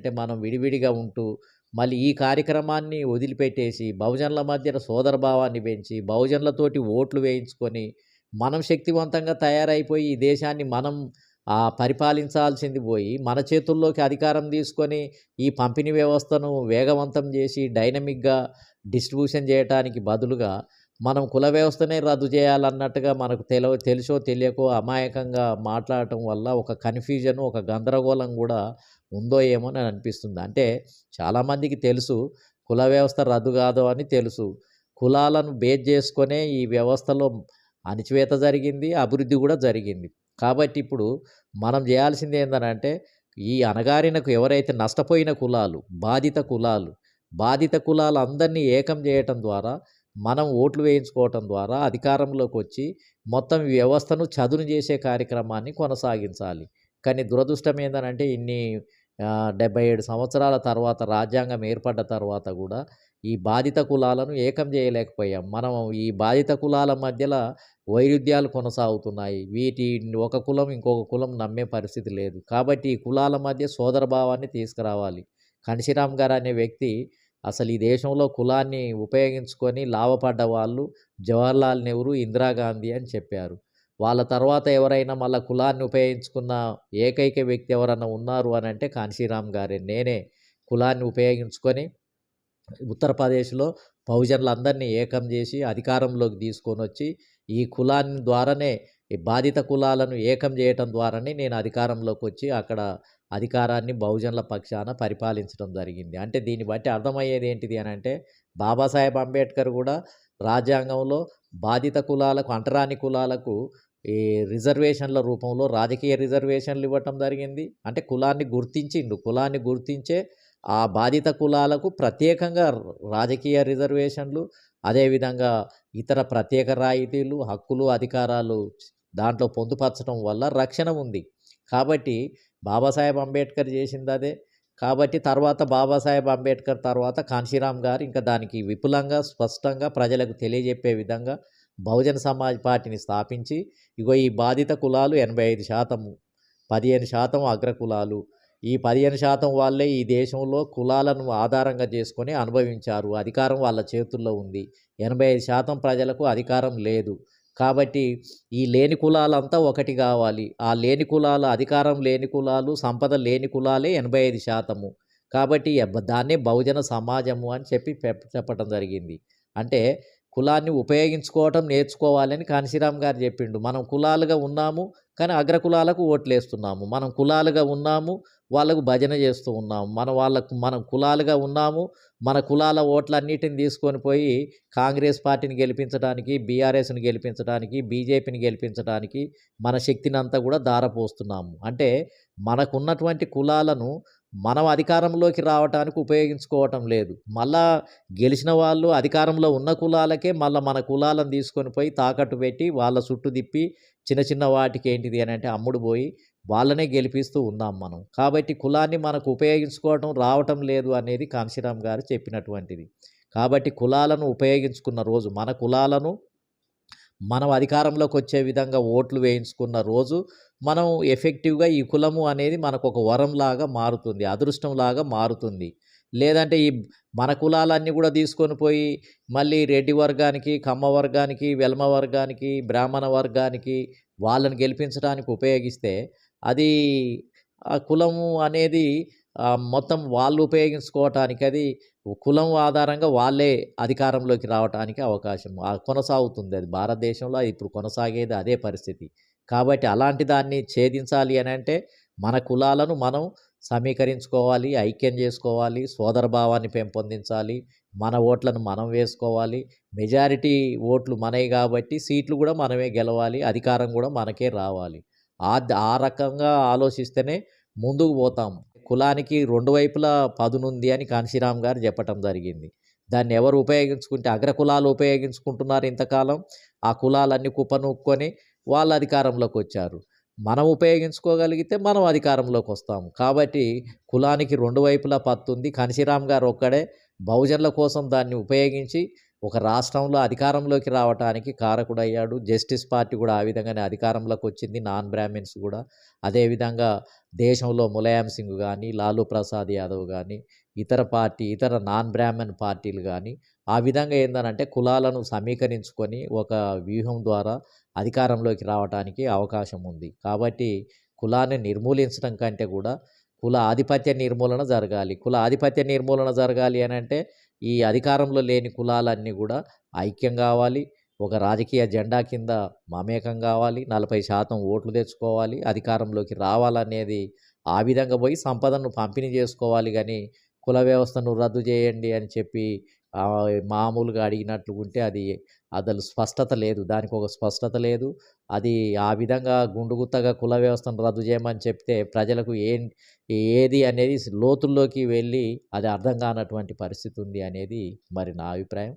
అంటే మనం విడివిడిగా ఉంటూ మళ్ళీ ఈ కార్యక్రమాన్ని వదిలిపెట్టేసి బహుజనుల మధ్యన సోదరభావాన్ని పెంచి బహుజనులతోటి ఓట్లు వేయించుకొని మనం శక్తివంతంగా తయారైపోయి ఈ దేశాన్ని మనం పరిపాలించాల్సింది పోయి మన చేతుల్లోకి అధికారం తీసుకొని ఈ పంపిణీ వ్యవస్థను వేగవంతం చేసి డైనమిక్గా డిస్ట్రిబ్యూషన్ చేయటానికి బదులుగా మనం కుల వ్యవస్థనే రద్దు చేయాలన్నట్టుగా మనకు తెలుసో తెలియకో అమాయకంగా మాట్లాడటం వల్ల ఒక కన్ఫ్యూజన్ ఒక గందరగోళం కూడా ఉందో ఏమో అని అనిపిస్తుంది. అంటే చాలామందికి తెలుసు కుల వ్యవస్థ రద్దు కాదు అని తెలుసు. కులాలను బేస్ చేసుకొనే ఈ వ్యవస్థలో అణచివేత జరిగింది, అభివృద్ధి కూడా జరిగింది. కాబట్టి ఇప్పుడు మనం చేయాల్సింది ఏందనంటే ఈ అణగారినకు ఎవరైతే నష్టపోయిన కులాలు, బాధిత కులాలు అందరినీ ఏకం చేయటం ద్వారా మనం ఓట్లు వేయించుకోవటం ద్వారా అధికారంలోకి వచ్చి మొత్తం ఈ వ్యవస్థను చదును చేసే కార్యక్రమాన్ని కొనసాగించాలి. కానీ దురదృష్టం ఏందనంటే ఇన్ని 77 సంవత్సరాల తర్వాత రాజ్యాంగం ఏర్పడ్డ తర్వాత కూడా ఈ బాధిత కులాలను ఏకం చేయలేకపోయాం. మనం ఈ బాధిత కులాల మధ్యలో వైరుధ్యాలు కొనసాగుతున్నాయి. ఒక కులం ఇంకొక కులం నమ్మే పరిస్థితి లేదు. కాబట్టి ఈ కులాల మధ్య సోదరభావాన్ని తీసుకురావాలి. కణిశిరామ్ గారు అనే వ్యక్తి అసలు ఈ దేశంలో కులాన్ని ఉపయోగించుకొని లాభపడ్డ వాళ్ళు జవహర్లాల్ నెహ్రూ, ఇందిరాగాంధీ అని చెప్పారు. వాళ్ళ తర్వాత ఎవరైనా మళ్ళా కులాన్ని ఉపయోగించుకున్న ఏకైక వ్యక్తి ఎవరన్నా ఉన్నారు అని అంటే కాన్షీరామ్ గారే. నేనే కులాన్ని ఉపయోగించుకొని ఉత్తరప్రదేశ్లో బహుజనులందరినీ ఏకం చేసి అధికారంలోకి తీసుకొని వచ్చి ఈ కులాన్ని ద్వారానే ఈ బాధిత కులాలను ఏకం చేయటం ద్వారానే నేను అధికారంలోకి వచ్చి అక్కడ అధికారాన్ని బహుజనుల పక్షాన పరిపాలించడం జరిగింది. అంటే దీన్ని బట్టి అర్థమయ్యేది ఏంటిది అని అంటే బాబాసాహెబ్ అంబేద్కర్ కూడా రాజ్యాంగంలో బాధిత కులాలకు, అంటరాని కులాలకు ఈ రిజర్వేషన్ల రూపంలో రాజకీయ రిజర్వేషన్లు ఇవ్వటం జరిగింది. అంటే కులాన్ని గుర్తించే ఆ బాధిత కులాలకు ప్రత్యేకంగా రాజకీయ రిజర్వేషన్లు, అదేవిధంగా ఇతర ప్రత్యేక రాయితీలు, హక్కులు, అధికారాలు దాంట్లో పొందుపరచడం వల్ల రక్షణ ఉంది. కాబట్టి బాబాసాహెబ్ అంబేద్కర్ చేసింది అదే. కాబట్టి తర్వాత బాబాసాహెబ్ అంబేద్కర్ తర్వాత కాన్షీరామ్ గారు ఇంకా దానికి విపులంగా, స్పష్టంగా ప్రజలకు తెలియజెప్పే విధంగా బహుజన సమాజ్ పార్టీని స్థాపించి ఇగో ఈ బాధిత కులాలు 85%, 15% అగ్రకులాలు, ఈ 15% వాళ్ళే ఈ దేశంలో కులాలను ఆధారంగా చేసుకొని అనుభవించారు. అధికారం వాళ్ళ చేతుల్లో ఉంది. 85% ప్రజలకు అధికారం లేదు. కాబట్టి ఈ లేని కులాలంతా ఒకటి కావాలి. ఆ లేని కులాలు, అధికారం లేని కులాలు, సంపద లేని కులాలే 85%. కాబట్టి దాన్నే బహుజన సమాజము అని చెప్పటం జరిగింది. అంటే కులాన్ని ఉపయోగించుకోవటం నేర్చుకోవాలని కాన్షీరామ్ గారు చెప్పిండు. మనం కులాలుగా ఉన్నాము, కానీ అగ్రకులాలకు ఓట్లేస్తున్నాము. మనం కులాలుగా ఉన్నాము, వాళ్ళకు భజన చేస్తూ ఉన్నాము. మనం కులాలుగా ఉన్నాము, మన కులాల ఓట్లన్నిటిని తీసుకొని పోయి కాంగ్రెస్ పార్టీని గెలిపించడానికి, బీఆర్ఎస్ని గెలిపించడానికి, బీజేపీని గెలిపించడానికి మన శక్తిని అంతా కూడా ధారపోస్తున్నాము. అంటే మనకున్నటువంటి కులాలను మనం అధికారంలోకి రావటానికి ఉపయోగించుకోవటం లేదు. మళ్ళా గెలిచిన వాళ్ళు అధికారంలో ఉన్న కులాలకే మళ్ళా మన కులాలను తీసుకొని పోయి తాకట్టు పెట్టి వాళ్ళ చుట్టూ తిప్పి చిన్న చిన్న వాటికి ఏంటిది అని అంటే అమ్ముడు పోయి వాళ్ళనే గెలిపిస్తూ ఉన్నాం మనం. కాబట్టి కులాన్ని మనకు ఉపయోగించుకోవటం రావటం లేదు అనేది కాన్షీరామ్ గారు చెప్పినటువంటిది. కాబట్టి కులాలను ఉపయోగించుకున్న రోజు, మన కులాలను మనం అధికారంలోకి వచ్చే విధంగా ఓట్లు వేయించుకున్న రోజు మనం ఎఫెక్టివ్గా ఈ కులము అనేది మనకు ఒక వరంలాగా మారుతుంది, అదృష్టంలాగా మారుతుంది. లేదంటే ఈ మన కులాలన్నీ కూడా తీసుకొని పోయి మళ్ళీ రెడ్డి వర్గానికి, కమ్మ వర్గానికి, వెల్మ వర్గానికి, బ్రాహ్మణ వర్గానికి వాళ్ళని గెలిపించడానికి ఉపయోగిస్తే అది ఆ కులము అనేది మొత్తం వాళ్ళు ఉపయోగించుకోవటానికి, అది కులం ఆధారంగా వాళ్ళే అధికారంలోకి రావటానికి అవకాశం కొనసాగుతుంది. అది భారతదేశంలో ఇప్పుడు కొనసాగేది అదే పరిస్థితి. కాబట్టి అలాంటి దాన్ని ఛేదించాలి అని అంటే మన కులాలను మనం సమీకరించుకోవాలి, ఐక్యం చేసుకోవాలి, సోదరభావాన్ని పెంపొందించాలి, మన ఓట్లను మనం వేసుకోవాలి. మెజారిటీ ఓట్లు మనవి కాబట్టి సీట్లు కూడా మనమే గెలవాలి, అధికారం కూడా మనకే రావాలి. ఆ రకంగా ఆలోచిస్తేనే ముందుకు పోతాం. కులానికి రెండు వైపులా పదునుంది అని కాన్షీరామ్ గారు చెప్పటం జరిగింది. దాన్ని ఎవరు ఉపయోగించుకుంటే అగ్రకులాలు ఉపయోగించుకుంటున్నారు ఇంతకాలం. ఆ కులాలన్నీ కుప్పనూక్కొని వాళ్ళు అధికారంలోకి వచ్చారు. మనం ఉపయోగించుకోగలిగితే మనం అధికారంలోకి వస్తాము. కాబట్టి కులానికి రెండు వైపులా పత్తుంది. కాన్షీరామ్ గారు ఒక్కడే బహుజనుల కోసం దాన్ని ఉపయోగించి ఒక రాష్ట్రంలో అధికారంలోకి రావటానికి కారకుడయ్యాడు. జస్టిస్ పార్టీ గూడా ఆ విధంగానే అధికారంలోకొచ్చింది. నాన్ బ్రాహ్మిన్స్ గూడా. అదేవిధంగా దేశంలో ములాయం సింగ్ గానీ, లాలూ ప్రసాద్ యాదవ్ గానీ, ఇతర నాన్ బ్రాహ్మణ్ పార్టీలు గానీ, ఆ విధంగా ఏందనంటే కులాలను సమీకరించుకొని ఒక వ్యూహం ద్వారా అధికారంలోకి రావటానికి అవకాశం ఉంది. కాబట్టి కులాన్ని నిర్మూలించడం కంటే గూడా కుల ఆధిపత్య నిర్మూలన జరగాలి. కుల ఆధిపత్య నిర్మూలన జరగాలి అనంటే ఈ అధికారంలో లేని కులాలన్నీ గూడా ఐక్యం గావాలి. ఒక రాజకీయ జెండా కింద మమేకం గావాలి. 40% ఓట్లు తెచ్చుకోవాలి. అధికారంలోకి రావాలనేది ఆ విధంగా బోయి సంపదను పంపిణీ జేసుకోవాలి గానీ, కుల వ్యవస్థను రద్దు జేయండి అని చెప్పి మామూలుగా అడిగినట్లుగుంటే అది అసలు స్పష్టత లేదు. దానికొక స్పష్టత లేదు. అది ఆ విధంగా గుండుగుత్తగా కుల వ్యవస్థను రద్దు జేయమని చెప్తే ప్రజలకు ఏది అనేది లోతుల్లోకి వెళ్ళి అది అర్థం కానటువంటి పరిస్థితి ఉంది అనేది మరి నా అభిప్రాయం.